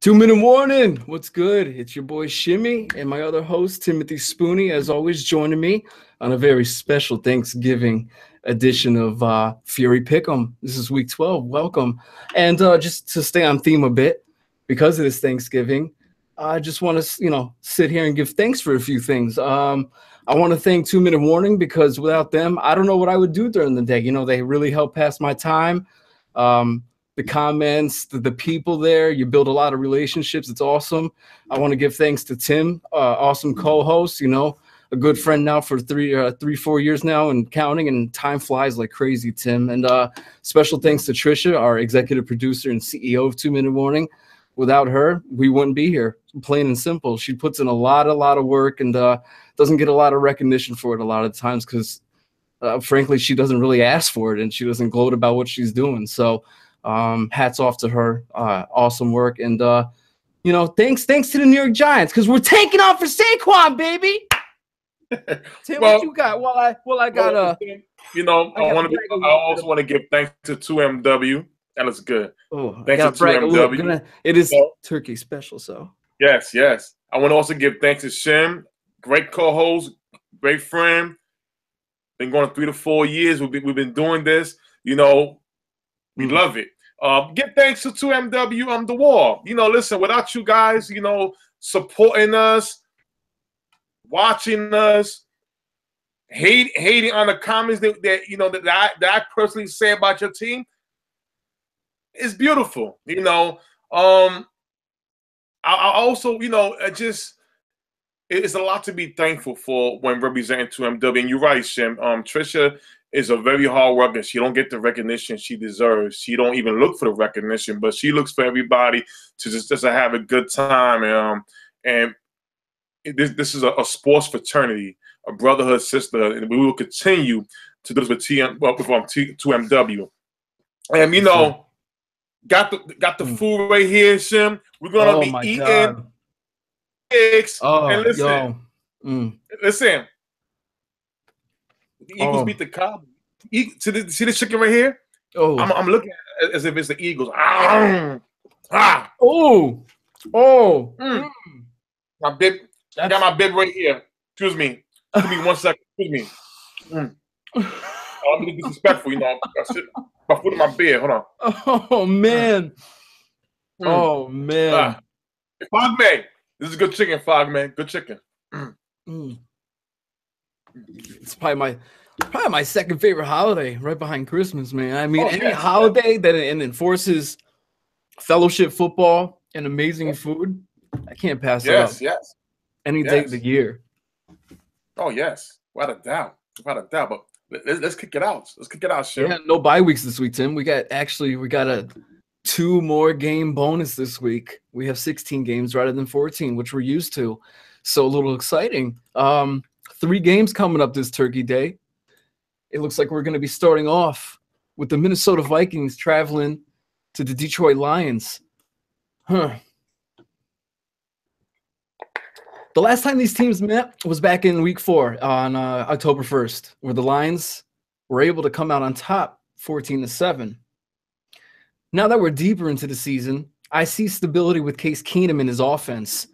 2-minute warning. What's good? It's your boy Shimmy and my other host, Timothy Spooney, as always, joining me on a very special Thanksgiving edition of Fury Pick'em. This is week 12. Welcome. And just to stay on theme a bit, because it is Thanksgiving, I just want to, sit here and give thanks for a few things. I want to thank 2-minute warning because without them, I don't know what I would do during the day. They really help pass my time. The comments, the people there, you build a lot of relationships. It's awesome. I want to give thanks to Tim, awesome co-host, a good friend now for 4 years now and counting, and time flies like crazy, Tim. And special thanks to Trisha, our executive producer and CEO of 2-minute warning. Without her, we wouldn't be here, plain and simple. She puts in a lot of work and doesn't get a lot of recognition for it a lot of times because, frankly, she doesn't really ask for it and she doesn't gloat about what she's doing. So hats off to her. Awesome work. And, thanks to the New York Giants because we're taking off for Saquon, baby. Tim, what you got? I also want to give thanks to 2MW. That looks good. Oh, thanks to 2MW. It is turkey special, so. Yes. I want to also give thanks to Shim, great co-host, great friend. Been going 3 to 4 years. We've been doing this. We love it. Give thanks to 2MW on the wall. Listen, without you guys, supporting us, watching us, hating on the comments that I personally say about your team, it's beautiful. I also, it's a lot to be thankful for when representing 2MW. And you're right, Shim. Trisha is a very hard worker. She don't get the recognition she deserves. She don't even look for the recognition, but she looks for everybody to just have a good time. And this is a sports fraternity, a brotherhood, sisterhood, and we will continue to do this with 2MW. And got the food right here, Shim. We're gonna be eating eggs. And listen, listen. The Eagles beat the Cowboys. See the chicken right here? Oh, I'm looking at it as if it's the Eagles. My bib. I got my bib right here. Excuse me. Give me 1 second. Excuse me. I'm being disrespectful, I sit my foot in my bed. Hold on. Oh man. Oh man. Fogman. This is good chicken, Fogman. Good chicken. It's probably my second favorite holiday, right behind Christmas, man. I mean, any holiday that enforces fellowship football and amazing food, I can't pass it up. Yes. Any day of the year. Oh yes, without a doubt. But let's kick it out. Let's kick it out, Shim. Yeah, no bye weeks this week, Tim. We got a 2 more game bonus this week. We have 16 games rather than 14, which we're used to. So a little exciting. 3 games coming up this Turkey Day. It looks like we're going to be starting off with the Minnesota Vikings traveling to the Detroit Lions. The last time these teams met was back in week 4 on October 1st, where the Lions were able to come out on top 14-7. Now that we're deeper into the season, I see stability with Case Keenum in his offense.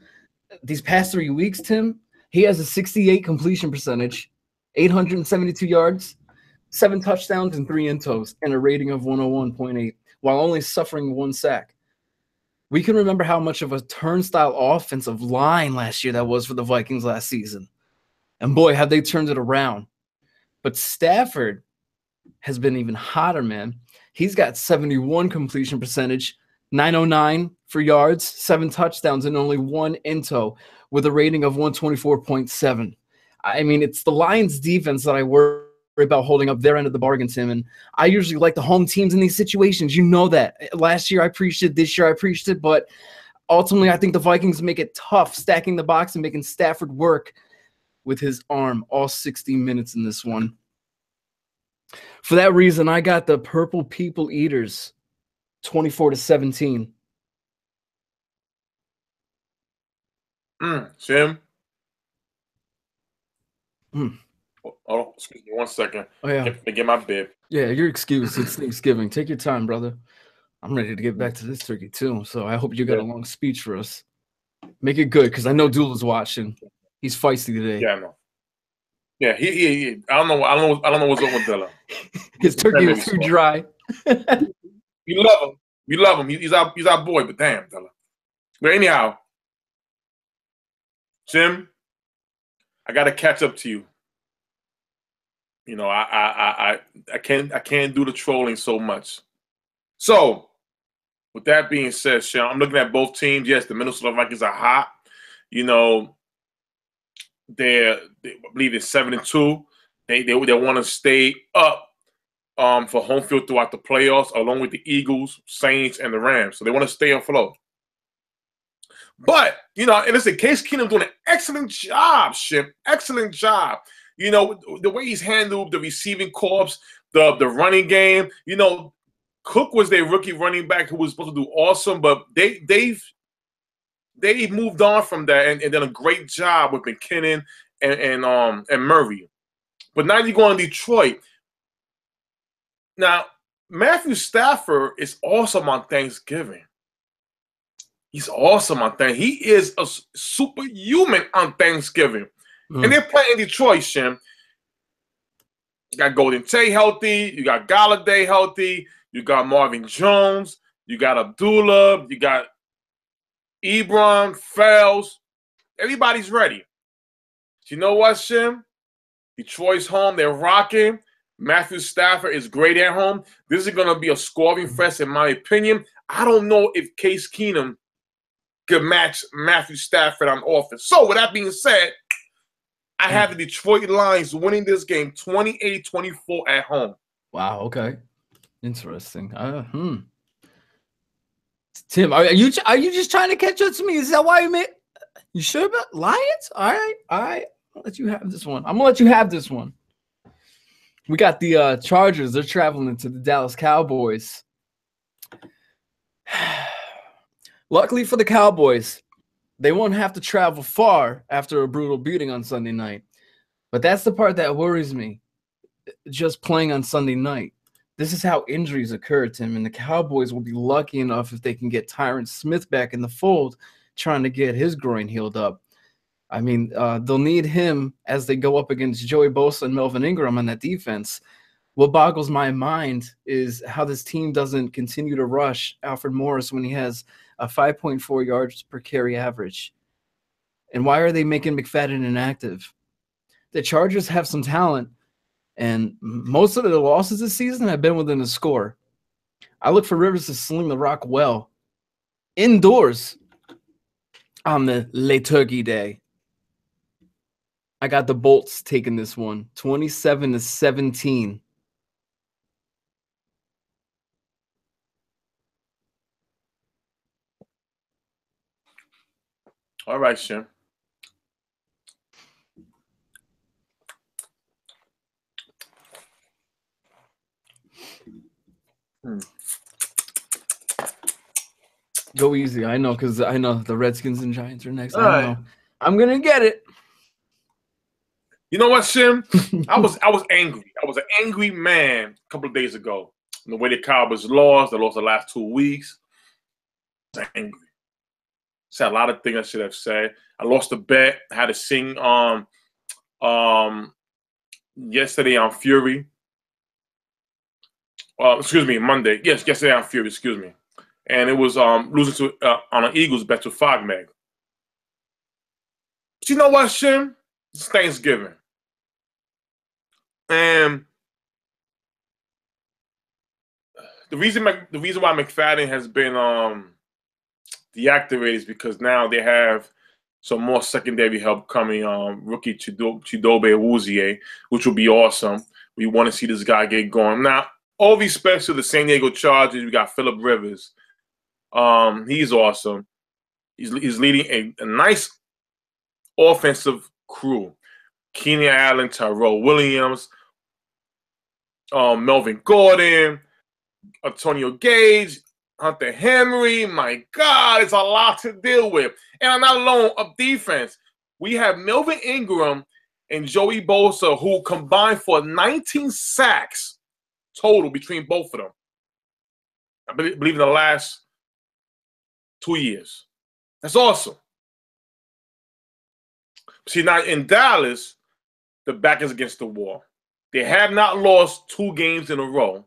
These past 3 weeks, Tim, he has a 68 completion percentage, 872 yards, 7 touchdowns, and 3 intos, and a rating of 101.8, while only suffering 1 sack. We can remember how much of a turnstile offensive line last year that was for the Vikings last season. And boy, have they turned it around. But Stafford has been even hotter, man. He's got 71 completion percentage, 909 for yards, 7 touchdowns, and only 1 into with a rating of 124.7. I mean, it's the Lions defense that I worry about holding up their end of the bargain, Tim. And I usually like the home teams in these situations. You know that. Last year I preached it. This year I preached it. But ultimately, I think the Vikings make it tough, stacking the box and making Stafford work with his arm all 60 minutes in this one. For that reason, I got the Purple People Eaters 24-17. Shim. Oh, excuse me 1 second. Oh, yeah. Get my bib. Yeah, you're excused. It's Thanksgiving. Take your time, brother. I'm ready to get back to this turkey too. So I hope you got a long speech for us. Make it good, because I know Dula's watching. He's feisty today. Yeah, I know. Yeah, he I don't know what's up with Dilla. His turkey was too dry. We love him. We love him. He's our boy, but damn, Dilla. But anyhow, Jim, I gotta catch up to you. You know, I can't do the trolling so much. So, with that being said, Sean, I'm looking at both teams. Yes, the Minnesota Vikings are hot. You know, I believe they're 7-2. They want to stay up for home field throughout the playoffs, along with the Eagles, Saints, and the Rams. So they want to stay afloat. But, you know, and listen, Case Keenum doing an excellent job, Shim. Excellent job. You know, the way he's handled the receiving corps, the running game. You know, Cook was their rookie running back who was supposed to do awesome, but they've moved on from that and done a great job with McKinnon and Murray. But now you go on Detroit. Now, Matthew Stafford is awesome on Thanksgiving. He's awesome on Thanksgiving. He is a superhuman on Thanksgiving. And they're playing in Detroit, Shim. You got Golden Tate healthy. You got Galladay healthy. You got Marvin Jones. You got Abdullah. You got Ebron, Fells. Everybody's ready. You know what, Shim? Detroit's home. They're rocking. Matthew Stafford is great at home. This is going to be a scoring fest, in my opinion. I don't know if Case Keenum could match Matthew Stafford on offense. So, with that being said, I have the Detroit Lions winning this game 28-24 at home. Wow, okay. Interesting. Tim, are you just trying to catch up to me? Is that why you made? You sure about Lions? All right. I'll let you have this one. I'm gonna let you have this one. We got the Chargers. They're traveling to the Dallas Cowboys. Luckily for the Cowboys, they won't have to travel far after a brutal beating on Sunday night. But that's the part that worries me. Just playing on Sunday night. This is how injuries occur, Tim, and the Cowboys will be lucky enough if they can get Tyron Smith back in the fold, trying to get his groin healed up. I mean, they'll need him as they go up against Joey Bosa and Melvin Ingram on that defense. What boggles my mind is how this team doesn't continue to rush Alfred Morris when he has a 5.4 yards per carry average. And why are they making McFadden inactive? The Chargers have some talent, and most of their losses this season have been within a score. I look for Rivers to sling the rock well indoors on the late Turkey Day. I got the Bolts taking this one, 27-17. All right, Shim. Go easy. I know, because I know the Redskins and Giants are next. I know. I'm gonna get it. You know what, Shim? I was angry. I was an angry man a couple of days ago. The way the Cowboys lost, they lost the last 2 weeks. I was angry. Said a lot of things I should have said. I lost a bet. I had to sing yesterday on Fury. Excuse me, Monday. Yes, yesterday on Fury, excuse me. And it was losing to on an Eagles bet to Fogmeg. But you know what, Shim? It's Thanksgiving. And the reason why McFadden has been deactivated is because now they have some more secondary help coming. Rookie Chidobe Awuzie, which will be awesome. We want to see this guy get going. Now, all respects to the San Diego Chargers, we got Phillip Rivers. He's awesome. He's leading a nice offensive crew. Keenan Allen, Tyrell Williams, Melvin Gordon, Antonio Gage, Hunter Henry. My God, it's a lot to deal with. And I'm not alone of defense. We have Melvin Ingram and Joey Bosa, who combined for 19 sacks total between both of them. I believe in the last 2 years. That's awesome. See, now in Dallas, the back is against the wall. They have not lost 2 games in a row.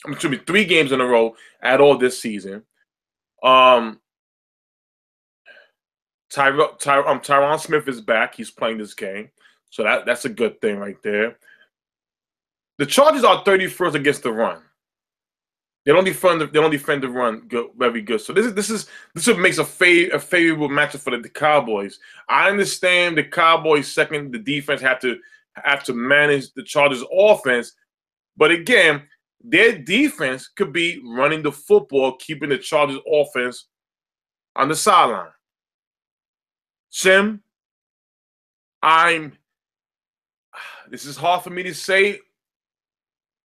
Excuse me, 3 games in a row at all this season. Tyron Smith is back. He's playing this game. So that's a good thing right there. The Chargers are 31st against the run. They don't defend the run very good. So this what makes a favorable matchup for the Cowboys. I understand the Cowboys second, the defense have to manage the Chargers offense, but again, their defense could be running the football, keeping the Chargers offense on the sideline. Shim, this is hard for me to say,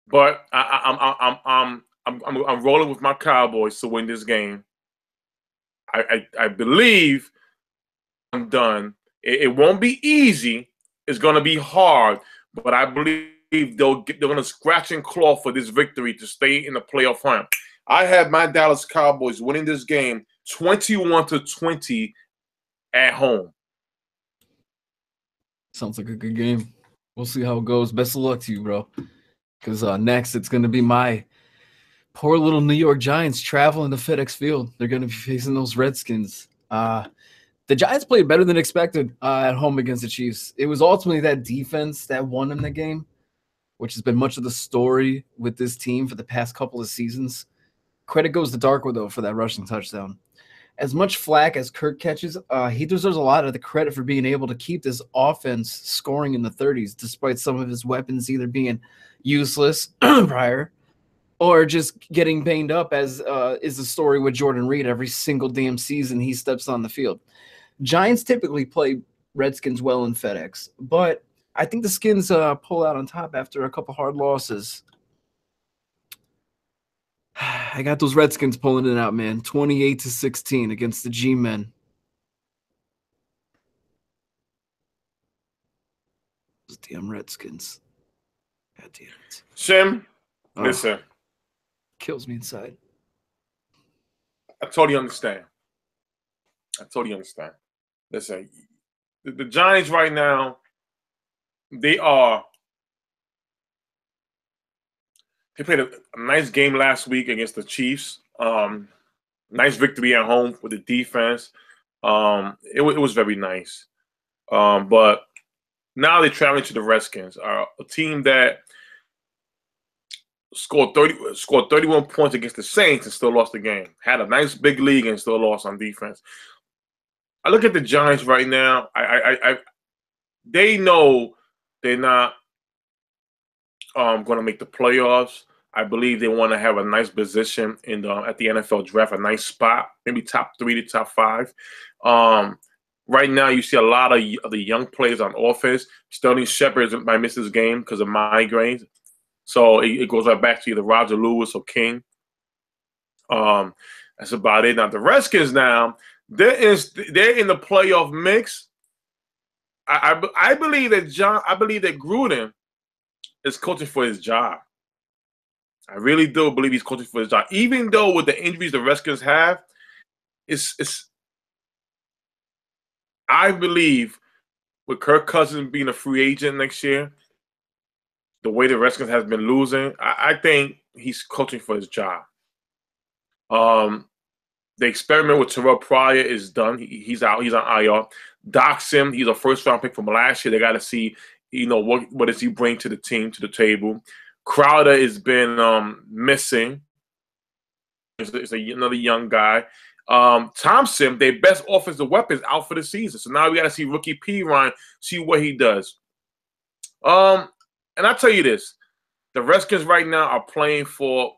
but I'm rolling with my Cowboys to win this game. I believe I'm done. It won't be easy. It's going to be hard, but I believe they're going to scratch and claw for this victory to stay in the playoff hunt. I have my Dallas Cowboys winning this game 21-20 at home. Sounds like a good game. We'll see how it goes. Best of luck to you, bro. Because next it's going to be my poor little New York Giants traveling to FedEx Field. They're going to be facing those Redskins. The Giants played better than expected at home against the Chiefs. It was ultimately that defense that won them the game, which has been much of the story with this team for the past couple of seasons. Credit goes to Darko, though, for that rushing touchdown. As much flack as Kirk catches, he deserves a lot of the credit for being able to keep this offense scoring in the 30s, despite some of his weapons either being useless prior or just getting banged up, as is the story with Jordan Reed every single damn season he steps on the field. Giants typically play Redskins well in FedEx, but I think the Skins pull out on top after a couple hard losses. I got those Redskins pulling it out, man. 28-16 against the G-Men. Those damn Redskins. God damn it. Shim, listen. Kills me inside. I totally understand. Listen, the Giants right now, they played a nice game last week against the Chiefs. Nice victory at home with the defense. It was very nice. But now they're traveling to the Redskins, a team that scored 31 points against the Saints and still lost the game. Had a nice big lead and still lost on defense. I look at the Giants right now. They know they're not going to make the playoffs. I believe they want to have a nice position at the NFL draft, a nice spot, maybe top 3 to top 5. Right now, you see a lot of the young players on offense. Sterling Shepard might miss this game because of migraines. So it goes right back to either Roger Lewis or King. That's about it. Now, the Redskins now, they're in the playoff mix. I believe that Gruden is coaching for his job. I really do believe he's coaching for his job. Even though with the injuries the Redskins have, I believe with Kirk Cousins being a free agent next year, the way the Redskins has been losing, I think he's coaching for his job. The experiment with Terrell Pryor is done. He's out. He's on IR. Doc Sim, he's a first-round pick from last year. They got to see, what does he bring to the team, to the table. Crowder has been missing. It's another young guy. Thompson, their best offensive weapon, is out for the season. So now we got to see rookie P. Ryan, see what he does. And I'll tell you this. The Redskins right now are playing for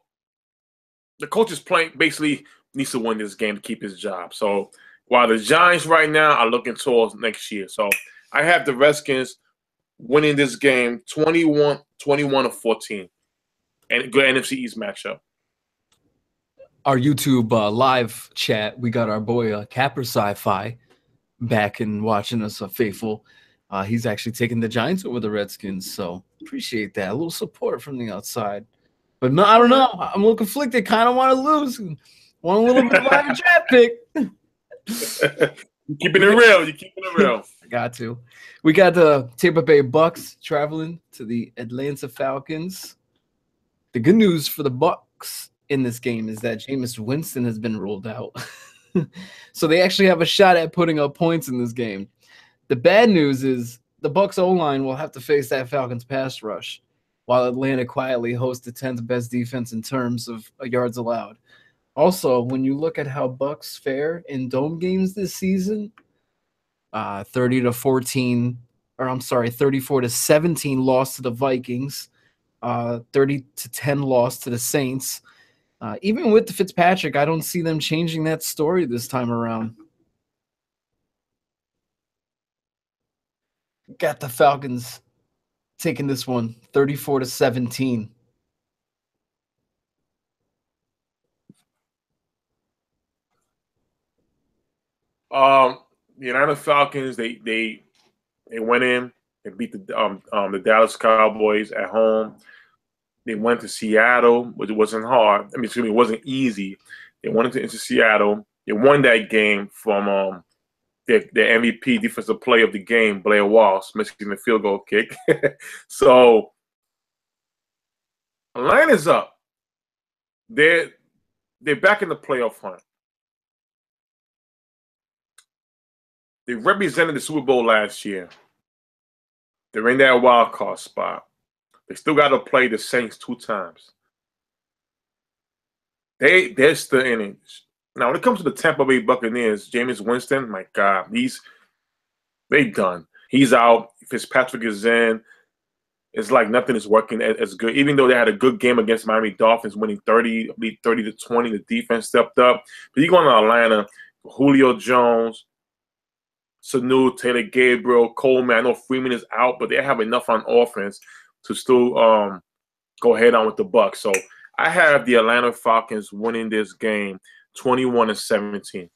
– the coach is playing – basically needs to win this game to keep his job. So while the Giants right now are looking towards next year. So I have the Redskins winning this game 21-14. And good NFC East matchup. Our YouTube live chat, we got our boy Capper Sci-Fi back and watching us, faithful. He's actually taking the Giants over the Redskins, so appreciate that. A little support from the outside. But no, I don't know. I'm a little conflicted. Kind of want to lose. Want a little bit of a higher draft pick. You're keeping it real. You're keeping it real. Got to. We got the Tampa Bay Bucks traveling to the Atlanta Falcons. The good news for the Bucks in this game is that Jameis Winston has been ruled out. So they actually have a shot at putting up points in this game. The bad news is the Bucks O-line will have to face that Falcons pass rush, while Atlanta quietly hosts the 10th best defense in terms of yards allowed. Also, when you look at how Bucks fare in dome games this season, 34-17 loss to the Vikings, 30-10 loss to the Saints. Even with the Fitzpatrick, I don't see them changing that story this time around. Got the Falcons taking this one 34-17. The Atlanta Falcons, they went in, they beat the Dallas Cowboys at home. They went to Seattle, which wasn't hard. I mean, excuse me, it wasn't easy. They went into Seattle. They won that game from the MVP defensive play of the game, Blair Walsh, missing the field goal kick. So Atlanta's up. They're back in the playoff hunt. They represented the Super Bowl last year. They're in that wild card spot. They still got to play the Saints 2 times. They're still in it. Now, when it comes to the Tampa Bay Buccaneers, Jameis Winston, my God, they done. He's out. Fitzpatrick is in. It's like nothing is working as good. Even though they had a good game against Miami Dolphins, winning 30-20, the defense stepped up. But you go to Atlanta, Julio Jones, Sanu, Taylor Gabriel, Coleman. I know Freeman is out, but they have enough on offense to still go head on with the Bucs. So I have the Atlanta Falcons winning this game 21-17.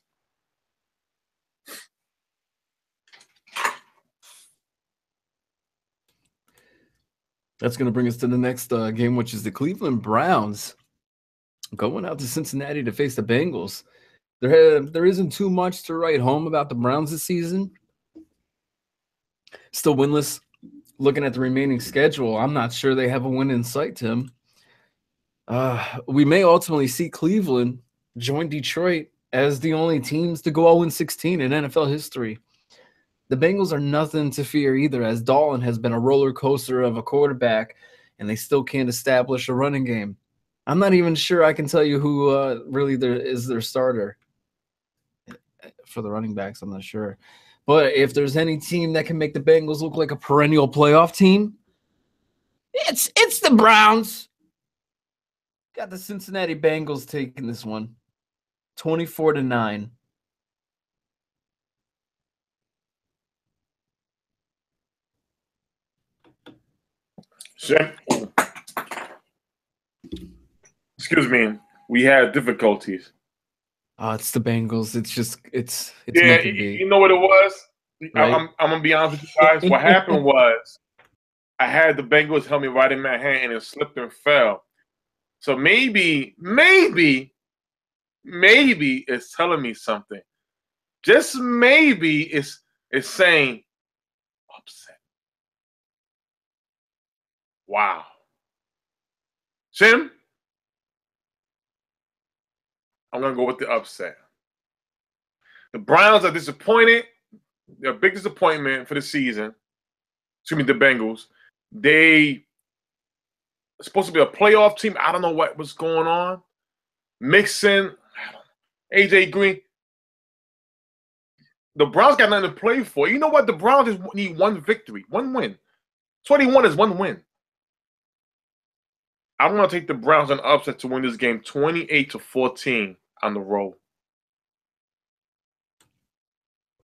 That's going to bring us to the next game, which is the Cleveland Browns going out to Cincinnati to face the Bengals. There isn't too much to write home about the Browns this season. Still winless. Looking at the remaining schedule, I'm not sure they have a win in sight, Tim. We may ultimately see Cleveland join Detroit as the only teams to go 0-16 in NFL history. The Bengals are nothing to fear either, as Dalton has been a roller coaster of a quarterback, and they still can't establish a running game. I'm not even sure I can tell you who really is their starter for the running backs. I'm not sure. But if there's any team that can make the Bengals look like a perennial playoff team, it's the Browns. Got the Cincinnati Bengals taking this one 24-9. Excuse me. We had difficulties. It's the Bengals. It's yeah. You know what it was? Right? I'm gonna be honest with you guys. What happened was I had the Bengals helmet right in my hand and it slipped and fell. So maybe it's telling me something. Just maybe it's saying upset. Wow. Shim? I'm going to go with the upset. The Browns are disappointed. They're a big disappointment for the season. Excuse me, the Bengals. They are supposed to be a playoff team. I don't know what's going on. Mixon, AJ Green. The Browns got nothing to play for. You know what? The Browns just need one victory, one win. That's what he wants is one win. I want to take the Browns on upset to win this game 28-14 on the road.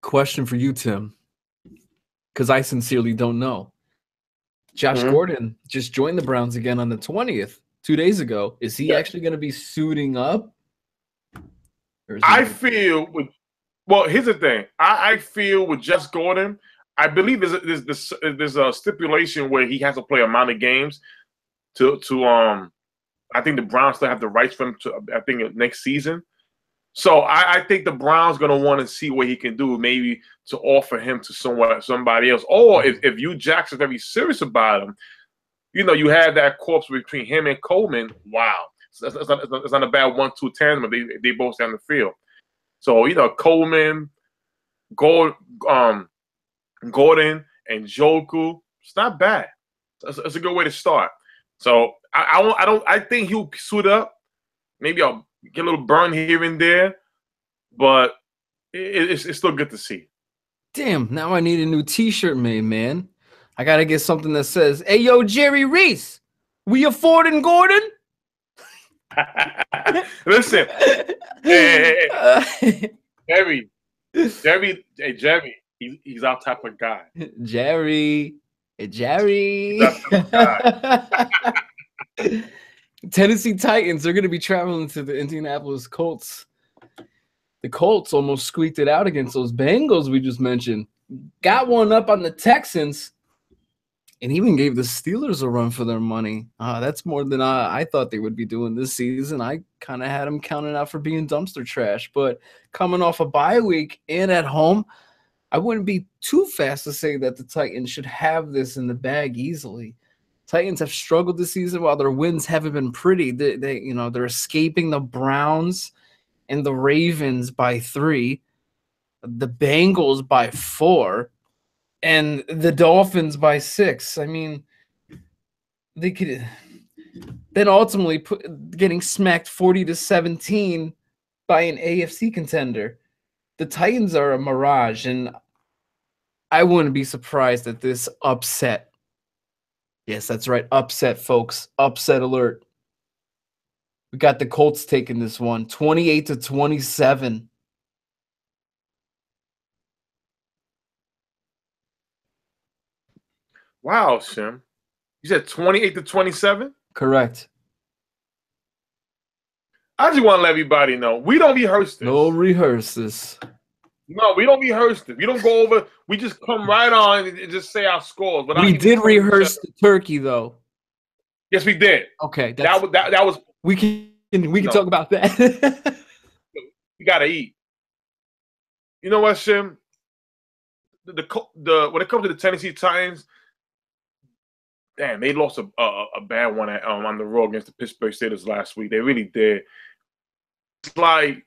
Question for you, Tim, because I sincerely don't know. Josh Gordon just joined the Browns again on the 20th, 2 days ago. Is he actually going to be suiting up? I feel here's the thing. I feel with Josh Gordon, I believe there's a stipulation where he has to play amount of games to I think the Browns still have the rights for him to, I think, next season. So I think the Browns going to want to see what he can do, maybe to offer him to somebody else. Or if Hugh Jackson's very serious about him, you have that corpse between him and Coleman. Wow. It's not a bad 1-2 tandem. They both stay on the field. So, Coleman, Gordon, and Njoku, it's not bad. It's a good way to start. So I think he'll suit up. Maybe I'll get a little burn here and there, but it's still good to see. Damn, now I need a new T-shirt made, man. I gotta get something that says, "Hey, yo, Jerry Reese, we affording Gordon?" Listen, hey, Jerry, he's our type of guy. Jerry. Tennessee Titans are going to be traveling to the Indianapolis Colts. The Colts almost squeaked it out against those Bengals we just mentioned. Got one up on the Texans and even gave the Steelers a run for their money. That's more than I thought they would be doing this season. I kind of had them counted out for being dumpster trash. But coming off a bye week and at home, I wouldn't be too fast to say that the Titans should have this in the bag easily. Titans have struggled this season while their wins haven't been pretty. They're escaping the Browns and the Ravens by 3, the Bengals by 4, and the Dolphins by 6. I mean, they could then ultimately getting smacked 40-17 by an AFC contender. The Titans are a mirage, and I wouldn't be surprised at this upset. Yes, that's right. Upset, folks. Upset alert. We got the Colts taking this one, 28-27. Wow, Shim. You said 28-27? Correct. I just want to let everybody know, we don't rehearse this. No rehearses. No, we don't rehearse it. We don't go over. We just come right on and just say our scores. But we did rehearse the turkey, though. Yes, we did. Okay, that was. We can talk about that. We gotta eat. You know what, Shim? The when it comes to the Tennessee Titans, damn, they lost a bad one on the road against the Pittsburgh Steelers last week. They really did. It's like,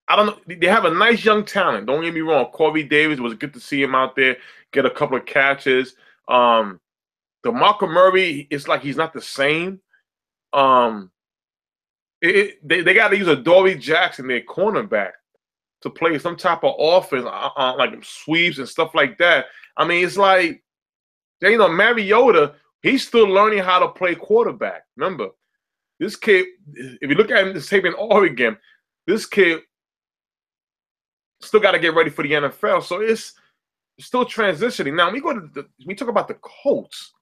I don't know. They have a nice young talent. Don't get me wrong. Corey Davis, was good to see him out there get a couple of catches. DeMarco Murray, it's like he's not the same. They got to use a Dory Jackson, their cornerback, to play some type of offense, like sweeps and stuff like that. I mean, it's like, Mariota, he's still learning how to play quarterback. Remember, this kid, if you look at him, this tape in Oregon, this kid still got to get ready for the NFL. So it's still transitioning. Now, we talk about the Colts.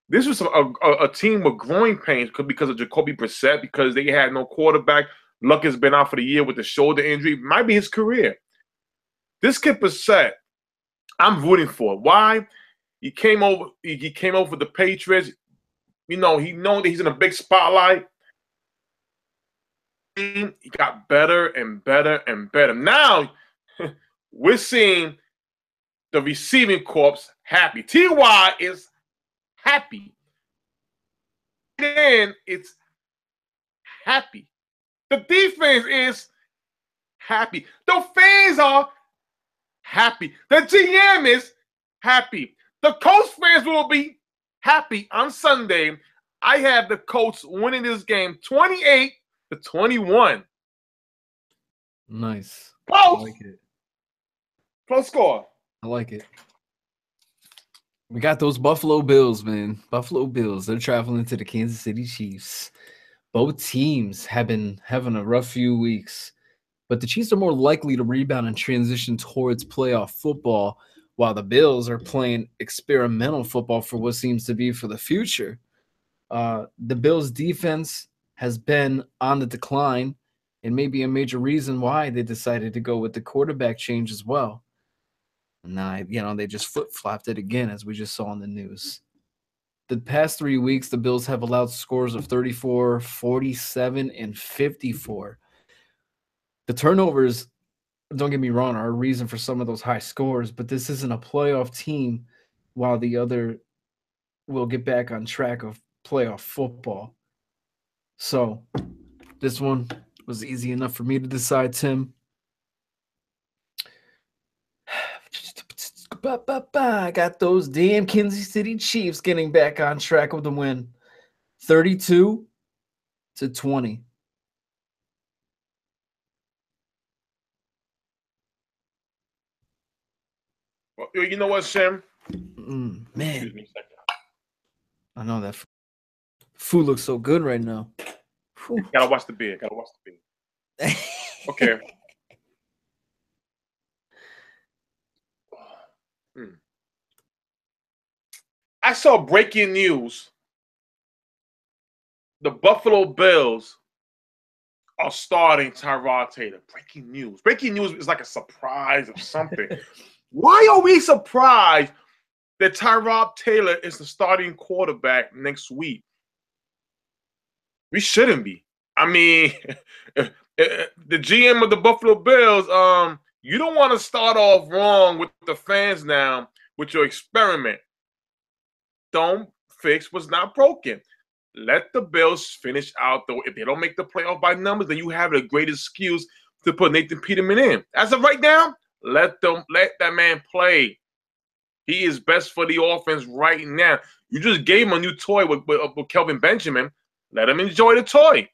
This was a team with growing pains because of Jacoby Brissett, because they had no quarterback. Luck has been out for the year with the shoulder injury. Might be his career. This kid Brissett, I'm rooting for. Why? He came over with the Patriots. He knows that he's in a big spotlight. He got better and better and better. Now, we're seeing the receiving corps happy. T.Y. is happy. Then it's happy. The defense is happy. The fans are happy. The GM is happy. The Colts fans will be happy on Sunday. I have the Colts winning this game 28-21. Nice. Close. I like it. Close score. I like it. We got those Buffalo Bills, man. Buffalo Bills. They're traveling to the Kansas City Chiefs. Both teams have been having a rough few weeks, but the Chiefs are more likely to rebound and transition towards playoff football, while the Bills are playing experimental football for what seems to be for the future. The Bills' defense has been on the decline, and maybe a major reason why they decided to go with the quarterback change as well. And they just flip-flopped it again, as we just saw in the news. the past 3 weeks, the Bills have allowed scores of 34, 47, and 54. The turnovers, don't get me wrong, are a reason for some of those high scores, but this isn't a playoff team while the other will get back on track of playoff football. So this one was easy enough for me to decide, Tim. I got those damn Kansas City Chiefs getting back on track with the win. 32-20. Well, you know what, Shim? Man, Excuse me a second. I know that food looks so good right now. Whew. Gotta watch the beer. Okay. I saw breaking news. The Buffalo Bills are starting Tyrod Taylor. Breaking news. Breaking news is like a surprise of something. Why are we surprised that Tyrod Taylor is the starting quarterback next week? We shouldn't be. I mean, the GM of the Buffalo Bills, you don't want to start off wrong with the fans now with your experiment. Don't fix what's not broken. Let the Bills finish out, though. If they don't make the playoff by numbers, then you have a great excuse to put Nathan Peterman in. As of right now, let that man play. He is best for the offense right now. You just gave him a new toy with Kelvin Benjamin. Let him enjoy the toy.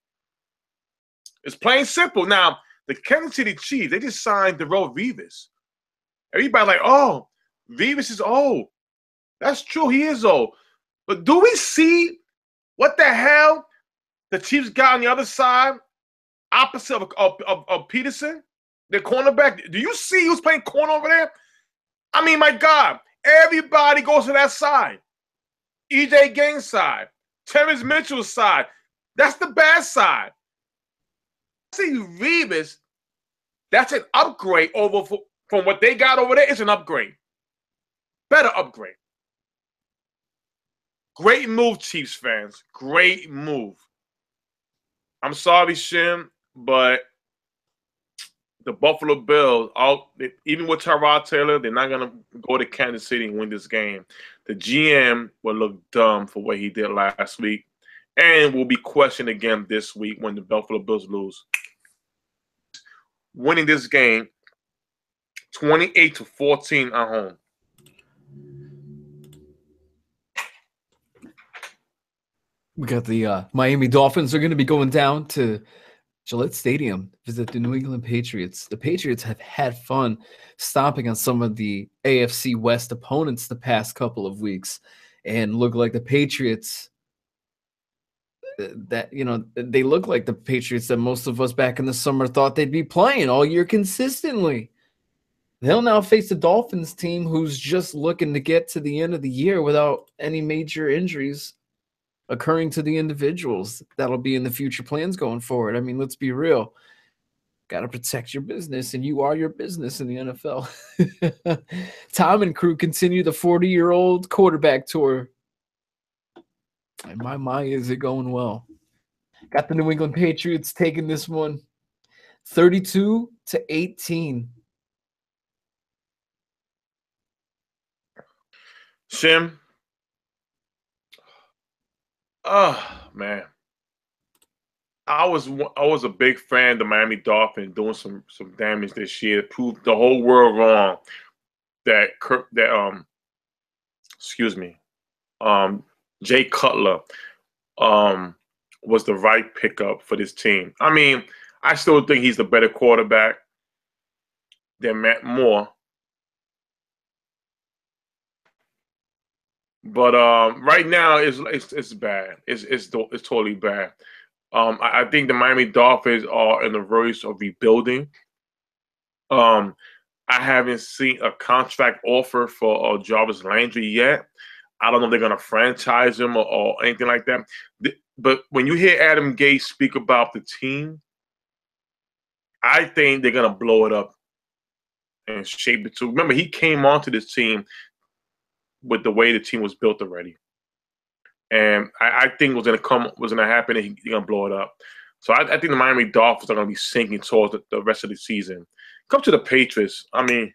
It's plain simple. Now, the Kansas City Chiefs, they just signed Darrelle Revis. Everybody like, oh, Revis is old. That's true. He is old. But do we see what the hell the Chiefs got on the other side, opposite of Peterson, their cornerback? Do you see who's playing corner over there? I mean, my God, everybody goes to that side. EJ Gaines' side, Terrence Mitchell's side. That's the bad side. See, Revis, that's an upgrade from what they got over there. It's an upgrade. Better upgrade. Great move, Chiefs fans. Great move. I'm sorry, Shim, but the Buffalo Bills, even with Tyrod Taylor, they're not going to go to Kansas City and win this game. The GM will look dumb for what he did last week and will be questioned again this week when the Buffalo Bills lose. Winning this game 28-14 at home. We got the Miami Dolphins are going to be going down to Gillette Stadium, visit the New England Patriots. The Patriots have had fun stomping on some of the AFC West opponents the past couple of weeks and look like the Patriots they look like the Patriots that most of us back in the summer thought they'd be playing all year consistently. They'll now face the Dolphins team who's just looking to get to the end of the year without any major injuries occurring to the individuals. That'll be in the future plans going forward. I mean, let's be real. Got to protect your business, and you are your business in the NFL. Tom and crew continue the 40-year-old quarterback tour. And my, is it going well? Got the New England Patriots taking this one 32-18. Shim. Oh, man. I was a big fan of the Miami Dolphins doing some damage this year. It proved the whole world wrong that Jay Cutler was the right pickup for this team. I mean, I still think he's the better quarterback than Matt Moore. But right now it's bad. It's totally bad. I think the Miami Dolphins are in the verge of rebuilding. I haven't seen a contract offer for Jarvis Landry yet. I don't know if they're going to franchise him or anything like that. But when you hear Adam Gase speak about the team, I think they're going to blow it up and shape it too. Remember, he came onto this team with the way the team was built already. And I think what's gonna happen, and he's gonna blow it up. So I think the Miami Dolphins are gonna be sinking towards the rest of the season. Come to the Patriots. I mean,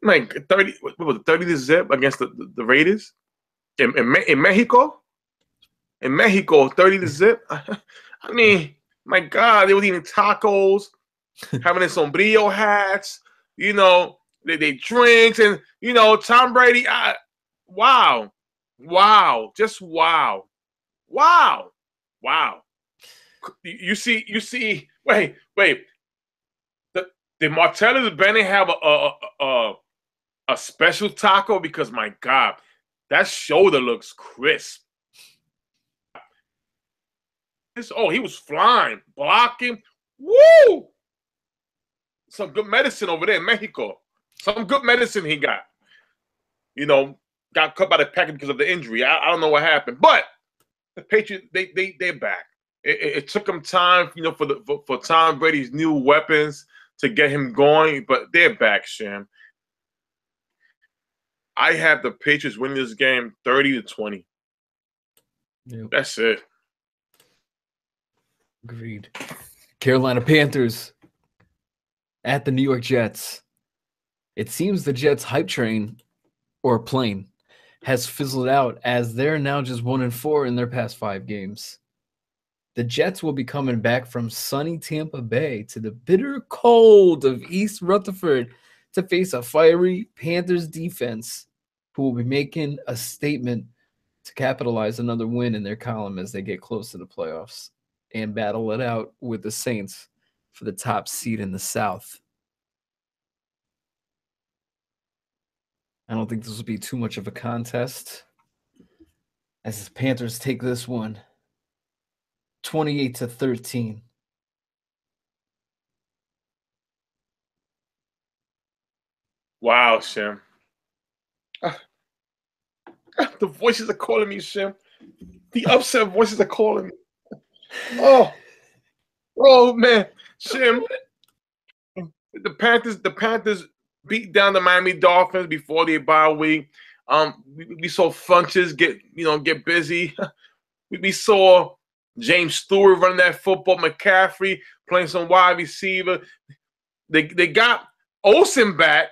like 30, what was it, 30-0 against the Raiders in Mexico. In Mexico, 30-0. I mean, my God, they were eating tacos, having their sombrillo hats, they drinks, and Tom Brady. Wow, wow, just wow, wow, wow. You see. Wait. Did Martellus Bennett have a special taco? Because my God, that shoulder looks crisp. He was flying, blocking. Woo! Some good medicine over there in Mexico. Some good medicine he got. Got cut by the package because of the injury. I don't know what happened, but the Patriots they're back. It took them time, for Tom Brady's new weapons to get him going, but they're back, Shim. I have the Patriots winning this game 30-20. Yep. That's it. Agreed. Carolina Panthers at the New York Jets. It seems the Jets hype train or plane has fizzled out, as they're now just 1-4 in their past 5 games. The Jets will be coming back from sunny Tampa Bay to the bitter cold of East Rutherford to face a fiery Panthers defense who will be making a statement to capitalize another win in their column as they get close to the playoffs and battle it out with the Saints for the top seed in the South. I don't think this will be too much of a contest as the Panthers take this one 28-13. Wow, Shim. The voices are calling me, Shim. The upset voices are calling me. Oh man, Shim. The Panthers beat down the Miami Dolphins before the bye week. We saw Funches get busy. We saw James Stewart running that football, McCaffrey playing some wide receiver. They got Olsen back.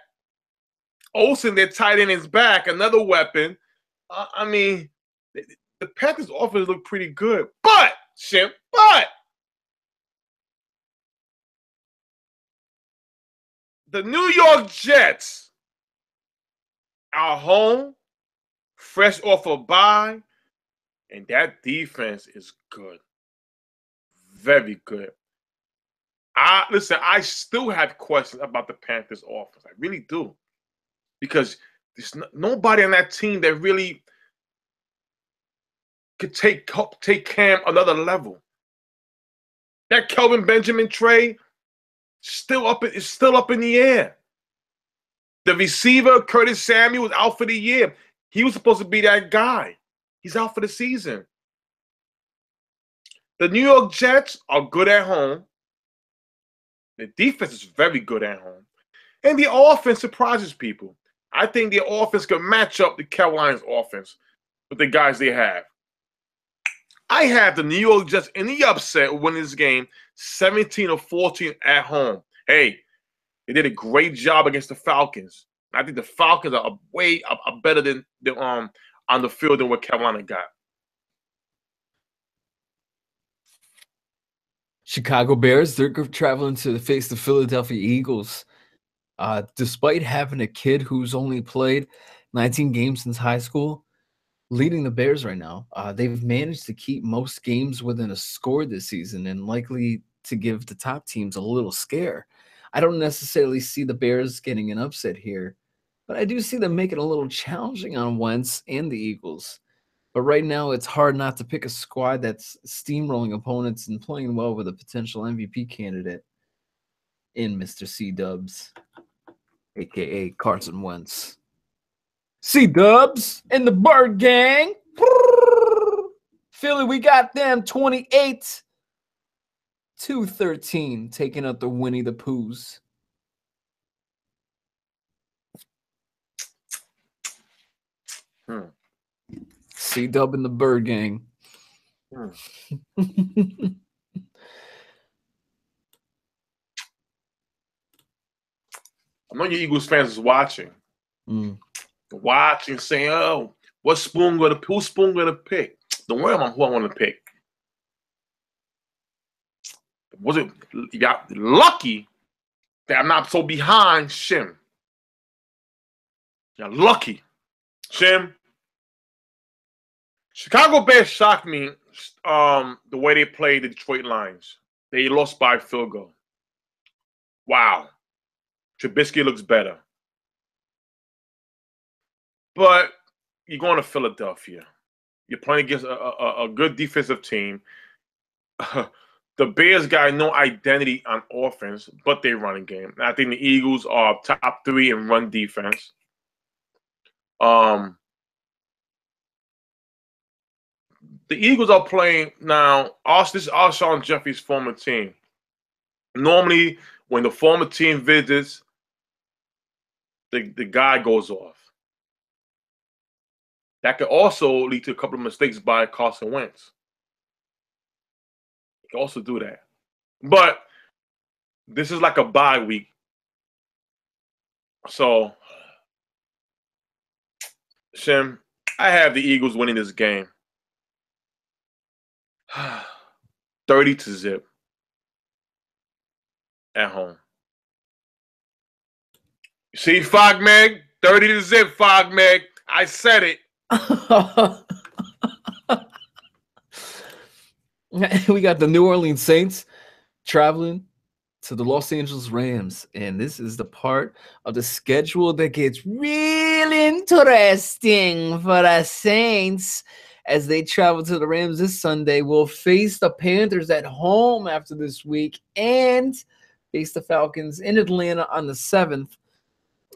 Olsen, their tight end, is back, another weapon. I mean, the Panthers' offense look pretty good. But, Shim, the New York Jets are home, fresh off a bye, and that defense is good. Very good. Listen, I still have questions about the Panthers' offense. I really do. Because there's nobody on that team that really could take Cam another level. That Kelvin Benjamin trade is still up in the air. The receiver, Curtis Samuel, was out for the year. He was supposed to be that guy. He's out for the season. The New York Jets are good at home. The defense is very good at home. And the offense surprises people. I think the offense could match up the Carolina's offense with the guys they have. I have the New York Jets in the upset winning this game 17-14 at home. Hey, they did a great job against the Falcons. I think the Falcons are way better than on the field than what Carolina got. Chicago Bears, they're traveling to face the Philadelphia Eagles. Despite having a kid who's only played 19 games since high school, leading the Bears right now, they've managed to keep most games within a score this season and likely to give the top teams a little scare. I don't necessarily see the Bears getting an upset here, but I do see them making it a little challenging on Wentz and the Eagles. But right now, it's hard not to pick a squad that's steamrolling opponents and playing well with a potential MVP candidate in Mr. C-Dubs, a.k.a. Carson Wentz. C-Dubs and the Bird Gang. Philly, we got them 28-13, taking out the Winnie the Poohs. C-Dub and the Bird Gang. I know your Eagles fans is watching. Watching, saying, "Oh, who's Spoon gonna pick?" Don't worry about who I want to pick. Was it lucky that I'm not so behind Shim? You're lucky, Shim. Chicago Bears shocked me. The way they played the Detroit Lions, they lost by field goal. Wow, Trubisky looks better, but you're going to Philadelphia. You're playing against a good defensive team. The Bears got no identity on offense, but they running game. I think the Eagles are top 3 in run defense. The Eagles are playing now. This is Alshon Jeffrey's former team. Normally, when the former team visits, the guy goes off. That could also lead to a couple of mistakes by Carson Wentz. You can also do that. But this is like a bye week. So, Shim, I have the Eagles winning this game. 30-0 at home. See, Fogmeg? 30-0, Fogmeg. I said it. We got the New Orleans Saints traveling to the Los Angeles Rams, and this is the part of the schedule that gets real interesting for the Saints as they travel to the Rams this Sunday. Will face the Panthers at home after this week and face the Falcons in Atlanta on the 7th.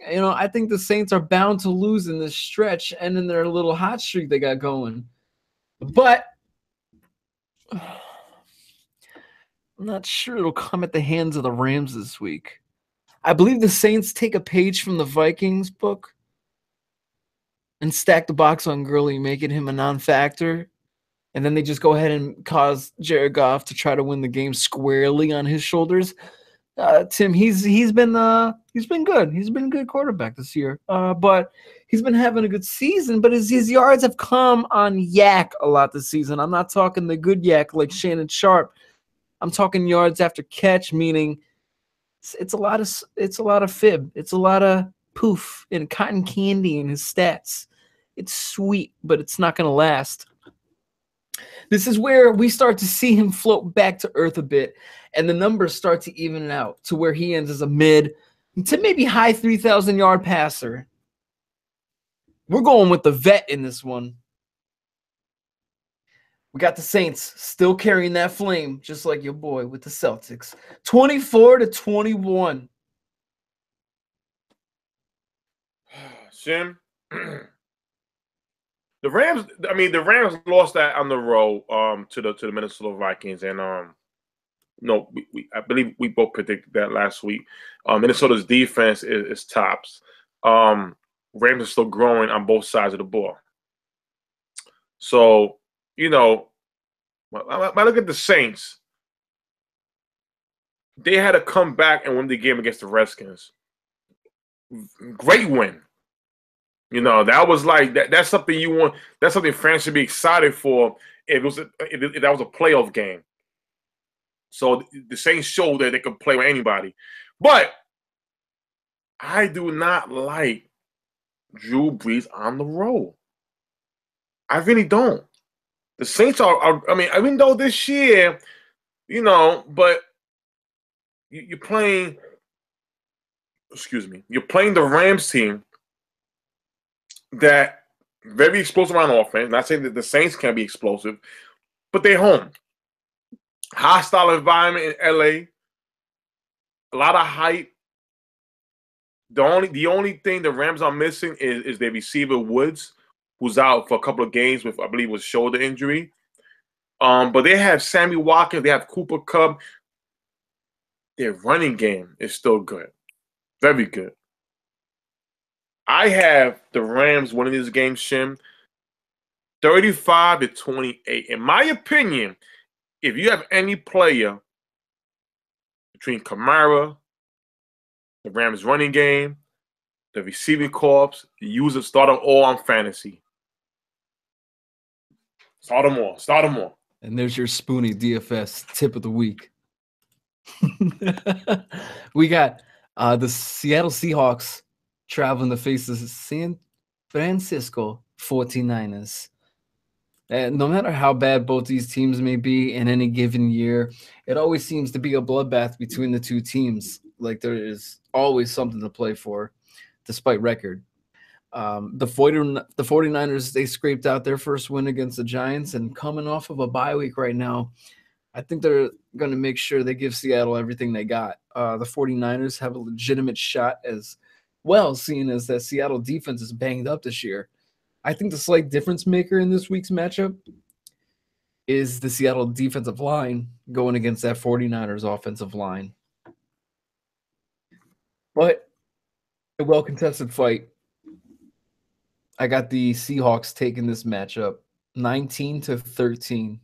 I think the Saints are bound to lose in this stretch and in their little hot streak they got going. But I'm not sure it'll come at the hands of the Rams this week. I believe the Saints take a page from the Vikings book and stack the box on Gurley, making him a non-factor. And then they just go ahead and cause Jared Goff to try to win the game squarely on his shoulders. Tim, he's been good. He's been a good quarterback this year. But he's been having a good season. But his yards have come on yak a lot this season. I'm not talking the good yak like Shannon Sharp. I'm talking yards after catch, meaning it's a lot of fib. It's a lot of poof and cotton candy in his stats. It's sweet, but it's not going to last. This is where we start to see him float back to earth a bit, and the numbers start to even out to where he ends as a mid to maybe high 3,000-yard passer. We're going with the vet in this one. We got the Saints still carrying that flame, just like your boy with the Celtics. 24-21. Shim, the Rams lost that on the road to the Minnesota Vikings, and I believe we both predicted that last week. Minnesota's defense is tops. Rams are still growing on both sides of the ball. So, when I look at the Saints, they had to come back and win the game against the Redskins. Great win. That was like that. That's something you want. That's something fans should be excited for. If that was a playoff game. So the Saints showed that they could play with anybody. But I do not like Drew Brees on the road. I really don't. The Saints are even though this year, but you're playing. Excuse me. You're playing the Rams team. That very explosive on offense. Not saying that the Saints can't be explosive, but they're home. Hostile environment in LA. A lot of hype. The only thing the Rams are missing is their receiver Woods, who's out for a couple of games with, I believe, was shoulder injury. But they have Sammy Watkins, they have Cooper Kupp. Their running game is still good. Very good. I have the Rams winning this game, Shim, 35-28. In my opinion, if you have any player between Kamara, the Rams running game, the receiving corps, use it, start them all on fantasy. Start them all. Start them all. And there's your Spoonie DFS tip of the week. We got the Seattle Seahawks traveling to face the San Francisco 49ers. And no matter how bad both these teams may be in any given year, it always seems to be a bloodbath between the two teams. Like there is always something to play for, despite record. The 49ers, they scraped out their first win against the Giants, and coming off of a bye week right now, I think they're going to make sure they give Seattle everything they got. The 49ers have a legitimate shot as well, seeing as that Seattle defense is banged up this year. I think the slight difference maker in this week's matchup is the Seattle defensive line going against that 49ers offensive line. But a well-contested fight. I got the Seahawks taking this matchup 19-13.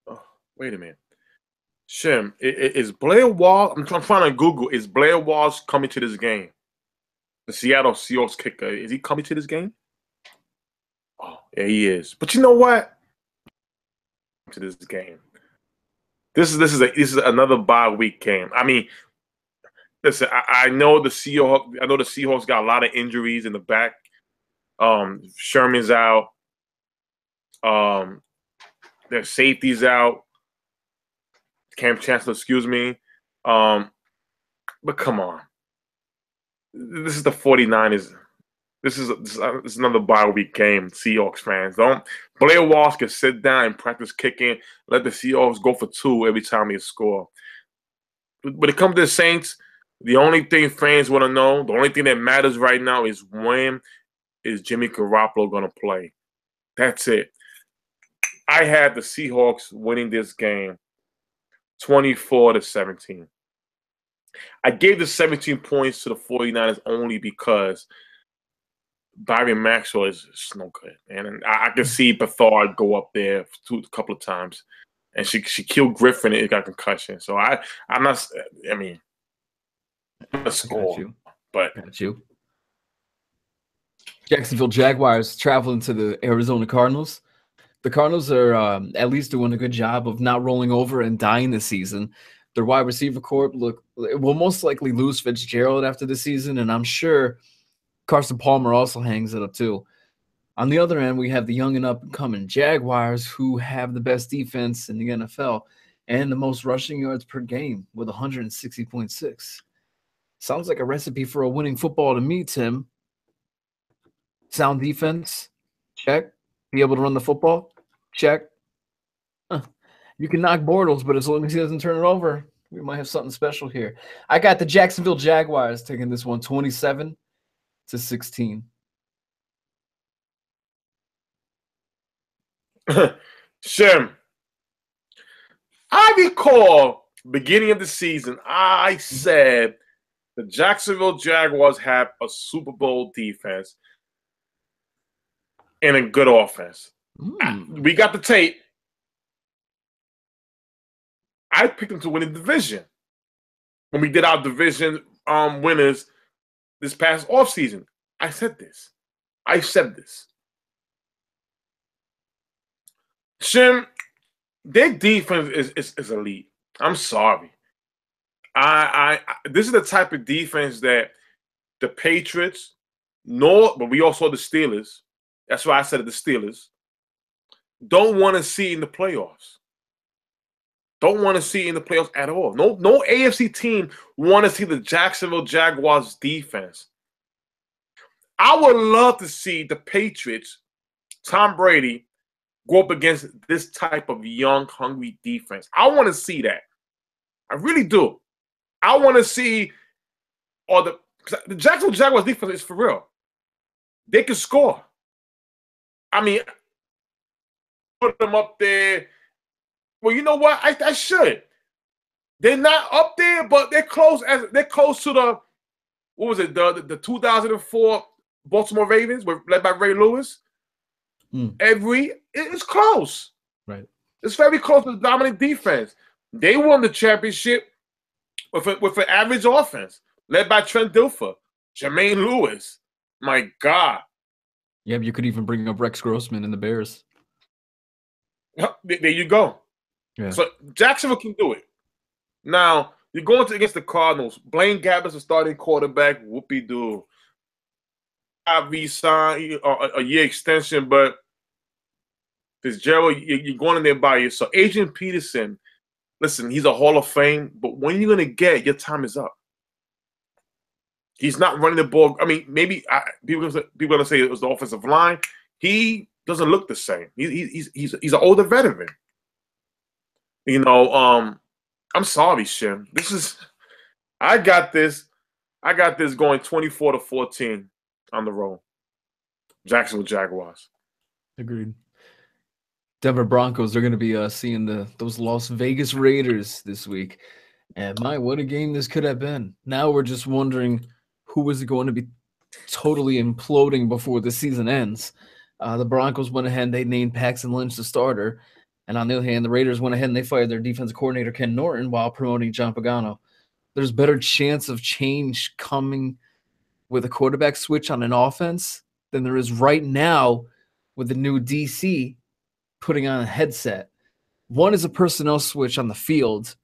Oh, wait a minute. Shim, is Blair Walsh, I'm trying to Google, is Blair Walsh coming to this game? The Seattle Seahawks kicker, is he coming to this game? Oh, yeah, he is. But you know what? To this game, this is another bye week game. I mean, listen, I know the Seahawks. I know the Seahawks got a lot of injuries in the back. Sherman's out. Their safety's out. Cam Chancellor, excuse me. But come on. This is the 49ers. This is another bye week game, Seahawks fans. Blair Walsh can sit down and practice kicking. Let the Seahawks go for 2 every time they score. When it comes to the Saints, the only thing fans want to know, the only thing that matters right now is when is Jimmy Garoppolo going to play. That's it. I had the Seahawks winning this game 24-17. I gave the 17 points to the 49ers only because Byron Maxwell is no good. And I can see Bethard go up there a couple of times. And she killed Griffin and it got concussion. So I'm not – I mean, I'm not score. Got you. Jacksonville Jaguars traveling to the Arizona Cardinals. The Cardinals are at least doing a good job of not rolling over and dying this season. Their wide receiver corps will most likely lose Fitzgerald after the season, and I'm sure Carson Palmer also hangs it up too. On the other end, we have the young and up-and-coming Jaguars, who have the best defense in the NFL and the most rushing yards per game with 160.6. Sounds like a recipe for a winning football to me, Tim. Sound defense? Check. Be able to run the football? Check. You can knock Bortles, but as long as he doesn't turn it over, we might have something special here. I got the Jacksonville Jaguars taking this one 27-16. Shim, I recall beginning of the season, I said the Jacksonville Jaguars have a Super Bowl defense and a good offense. We got the tape. I picked them to win the division when we did our division winners this past offseason. I said this. Shim, their defense is elite. I'm sorry. This is the type of defense that the Patriots, but we also the Steelers. That's why I said it, the Steelers don't want to see in the playoffs. Don't want to see in the playoffs at all. No AFC team want to see the Jacksonville Jaguars defense. I would love to see the Patriots, Tom Brady, go up against this type of young, hungry defense. I want to see that. I really do. I want to see the Jacksonville Jaguars defense is for real. They can score. I mean, put them up there. Well, you know what? I should. They're not up there, but they're close to the what was it? The 2004 Baltimore Ravens, led by Ray Lewis. It's close. Right. It's very close to the dominant defense. They won the championship with an average offense, led by Trent Dilfer, Jermaine Lewis. My God. Yeah, you could even bring up Rex Grossman and the Bears. There you go. Yeah. So Jacksonville can do it. Now, you're going against the Cardinals. Blaine Gabber's a starting quarterback. Whoopie-doo. I re-signed a year extension, but Fitzgerald, you're going in there by yourself. Adrian Peterson, listen, he's a Hall of Fame, but when you're going to get, your time is up. He's not running the ball. I mean, maybe people are going to say it was the offensive line. He doesn't look the same. He's an older veteran. You know, I'm sorry, Shim. I got this going 24-14 on the road. Jacksonville Jaguars. Agreed. Denver Broncos, they're going to be seeing those Las Vegas Raiders this week. And what a game this could have been. Now we're just wondering who is going to be totally imploding before the season ends. The Broncos went ahead and they named Paxton Lynch the starter. And on the other hand, the Raiders went ahead and they fired their defensive coordinator, Ken Norton, while promoting John Pagano. There's better chance of change coming with a quarterback switch on an offense than there is right now with the new DC putting on a headset. One is a personnel switch on the field.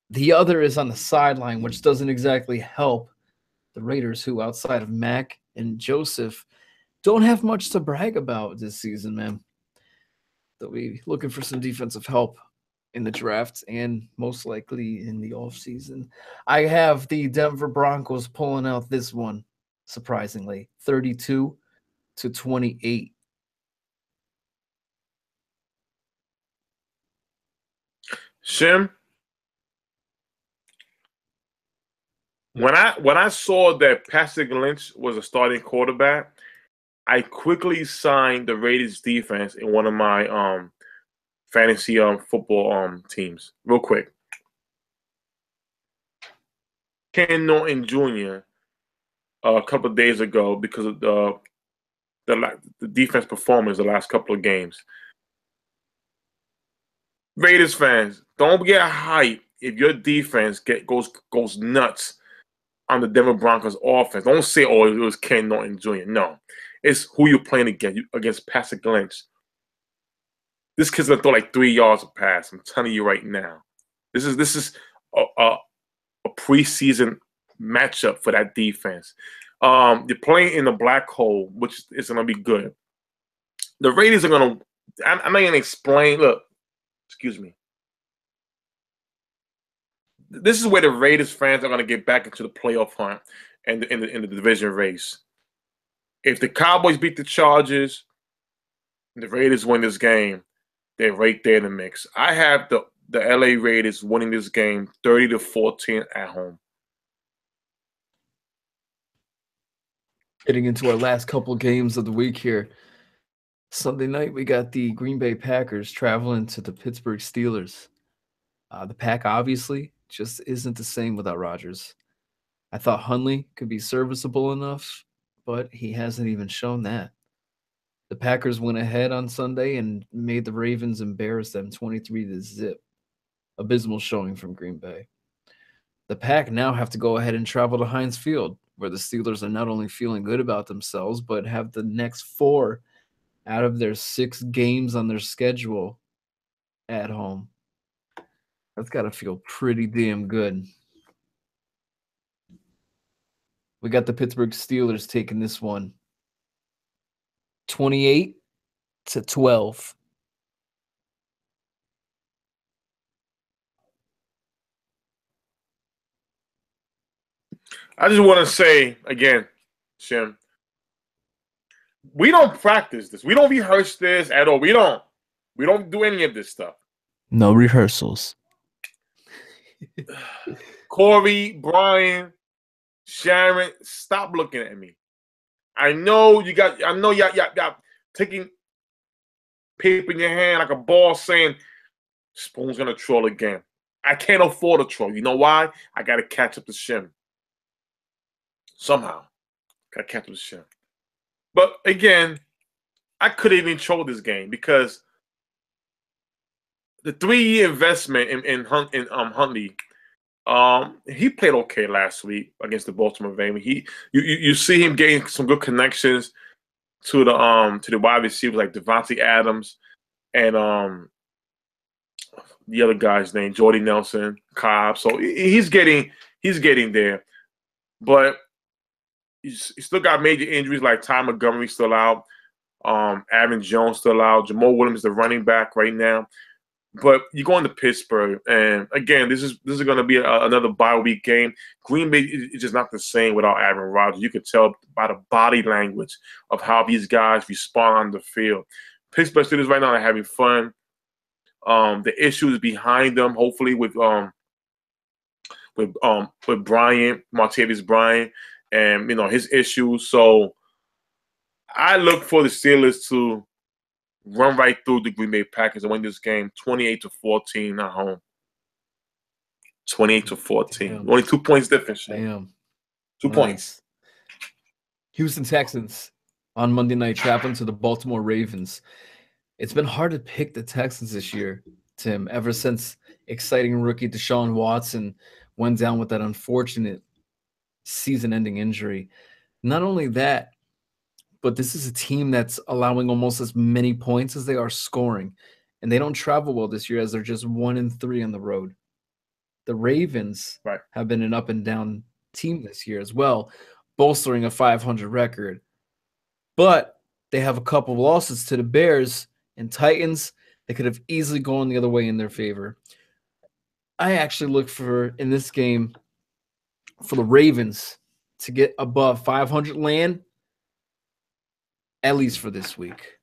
The other is on the sideline, which doesn't exactly help the Raiders, who outside of Mack and Joseph don't have much to brag about this season, man. They'll be looking for some defensive help in the draft and most likely in the offseason. I have the Denver Broncos pulling out this one, surprisingly, 32-28. Shim, when I saw that Paxton Lynch was a starting quarterback, I quickly signed the Raiders defense in one of my fantasy football teams. Real quick. Ken Norton Jr. A couple of days ago because of the defense performance the last couple of games. Raiders fans, don't get hyped if your defense goes nuts on the Denver Broncos offense. Don't say, oh, it was Ken Norton Jr. No. It's who you're playing against Paxton Lynch. This kid's gonna throw like 3 yards a pass. I'm telling you right now. This is a preseason matchup for that defense. You're playing in the black hole, which is gonna be good. The Raiders are gonna. I'm not gonna explain. Look, excuse me. This is where the Raiders fans are gonna get back into the playoff hunt and in the division race. If the Cowboys beat the Chargers, the Raiders win this game, they're right there in the mix. I have the LA Raiders winning this game 30-14 at home. Getting into our last couple games of the week here. Sunday night, we got the Green Bay Packers traveling to the Pittsburgh Steelers. The Pack obviously just isn't the same without Rodgers. I thought Hundley could be serviceable enough, but he hasn't even shown that. The Packers went ahead on Sunday and made the Ravens embarrass them 23-0. Abysmal showing from Green Bay. The Pack now have to go ahead and travel to Heinz Field, where the Steelers are not only feeling good about themselves, but have the next 4 out of their 6 games on their schedule at home. That's got to feel pretty damn good. We got the Pittsburgh Steelers taking this one 28-12. I just want to say again, Shim, we don't practice this. We don't rehearse this at all. We don't do any of this stuff. No rehearsals. Corey, Brian, Sharon, stop looking at me. I know y'all taking paper in your hand like a ball saying, Spoon's gonna troll again. I can't afford a troll. You know why? I gotta catch up to Shim. Somehow. Gotta catch up to Shim. But again, I couldn't even control this game because the 3-year investment in Huntley, he played okay last week against the Baltimore Ravens. You see him getting some good connections to the wide receivers like Devontae Adams and the other guy's name, Jordy Nelson, Cobb. So he's getting there, but he's still got major injuries like Ty Montgomery still out, Aaron Jones still out, Jamal Williams the running back right now. But you're going to Pittsburgh, and again, this is going to be another bye week game. Green Bay is just not the same without Aaron Rodgers. You can tell by the body language of how these guys respond on the field. Pittsburgh Steelers right now are having fun. The issues behind them, hopefully with Bryant, Martavis Bryant, and his issues. So I look for the Steelers to run right through the Green Bay Packers and win this game 28-14 at home. 28-14. Damn. Only 2 points difference. Damn. 2 points. Houston Texans on Monday night traveling to the Baltimore Ravens. It's been hard to pick the Texans this year, Tim, ever since exciting rookie Deshaun Watson went down with that unfortunate season-ending injury. Not only that, but this is a team that's allowing almost as many points as they are scoring. And they don't travel well this year as they're just 1-3 on the road. The Ravens have been an up-and-down team this year as well, bolstering a 500 record. But they have a couple of losses to the Bears and Titans. They could have easily gone the other way in their favor. I actually look for, in this game, for the Ravens to get above 500 land, at least for this week.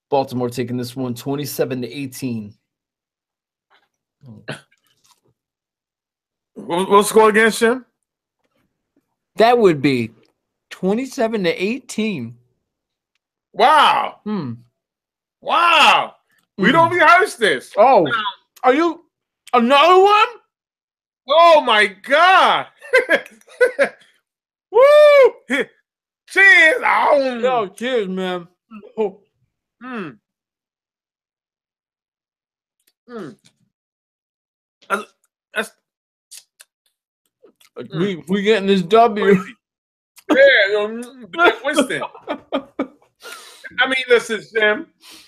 Baltimore taking this one 27-18. What's the score again, Shim? That would be 27-18. Wow. Wow. We don't rehearse this. Oh, are you another one? Oh, my God. Woo. Cheers. Oh. No, cheers, man. Oh. That's we getting this W. crazy. Yeah, Winston. I mean, listen, Sam.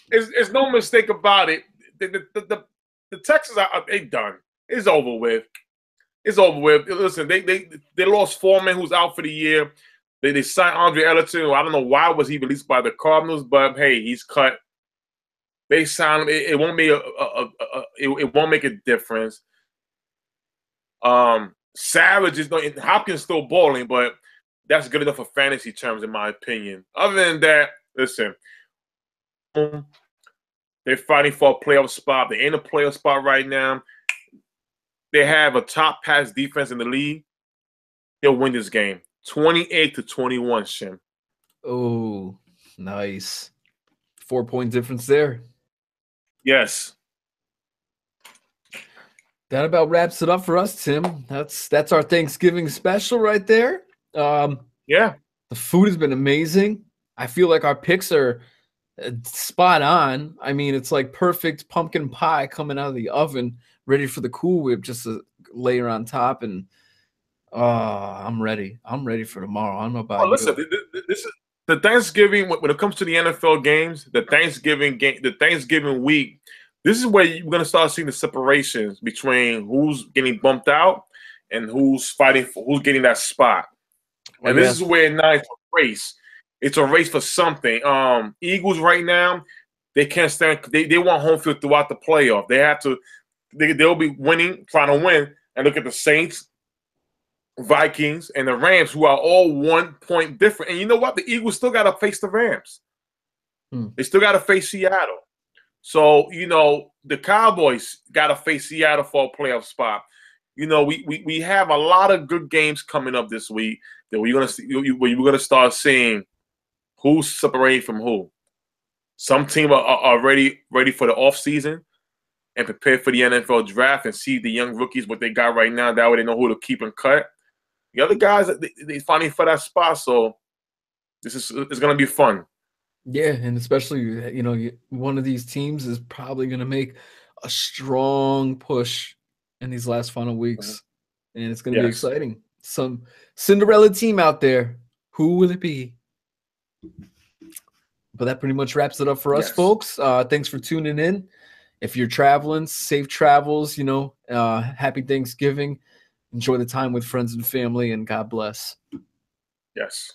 There's no mistake about it. The Texans are they done. It's over with. It's over with. Listen, they lost Foreman, who's out for the year. They signed Andre Ellington. I don't know why was he released by the Cardinals, but hey, he's cut. They signed him. It won't make it won't make a difference. Savage is not. Hopkins still balling, but that's good enough for fantasy terms, in my opinion. Other than that, listen, they're fighting for a playoff spot. They're in a playoff spot right now. They have a top pass defense in the league. They'll win this game 28-21. Shim. Oh, nice. 4-point difference there. Yes. That about wraps it up for us, Tim. That's our Thanksgiving special right there. Yeah. The food has been amazing. I feel like our picks are spot on. I mean, it's like perfect pumpkin pie coming out of the oven, ready for the Cool Whip, just to layer on top. And I'm ready. I'm ready for tomorrow. I don't know about you. Listen, this is the Thanksgiving. When it comes to the NFL games, the Thanksgiving week. This is where you're going to start seeing the separations between who's getting bumped out and who's fighting for who's getting that spot. And this is where now it's a race. It's a race for something. Eagles right now, they can't stand. They want home field throughout the playoff. They have to. They'll be winning, trying to win. And look at the Saints, Vikings, and the Rams, who are all 1 point different. And you know what? The Eagles still got to face the Rams. They still got to face Seattle. So, the Cowboys got to face Seattle for a playoff spot. We have a lot of good games coming up this week that we're gonna start seeing who's separating from who. Some teams are ready for the offseason and prepared for the NFL draft and see the young rookies, what they got right now. That way they know who to keep and cut. The other guys, they fighting for that spot. So It's gonna be fun. Yeah, and especially one of these teams is probably going to make a strong push in these last final weeks, and it's going to be Yes. exciting. Some Cinderella team out there. Who will it be? But that pretty much wraps it up for us, folks. Thanks for tuning in. If you're traveling, safe travels. Happy Thanksgiving. Enjoy the time with friends and family, and God bless. Yes.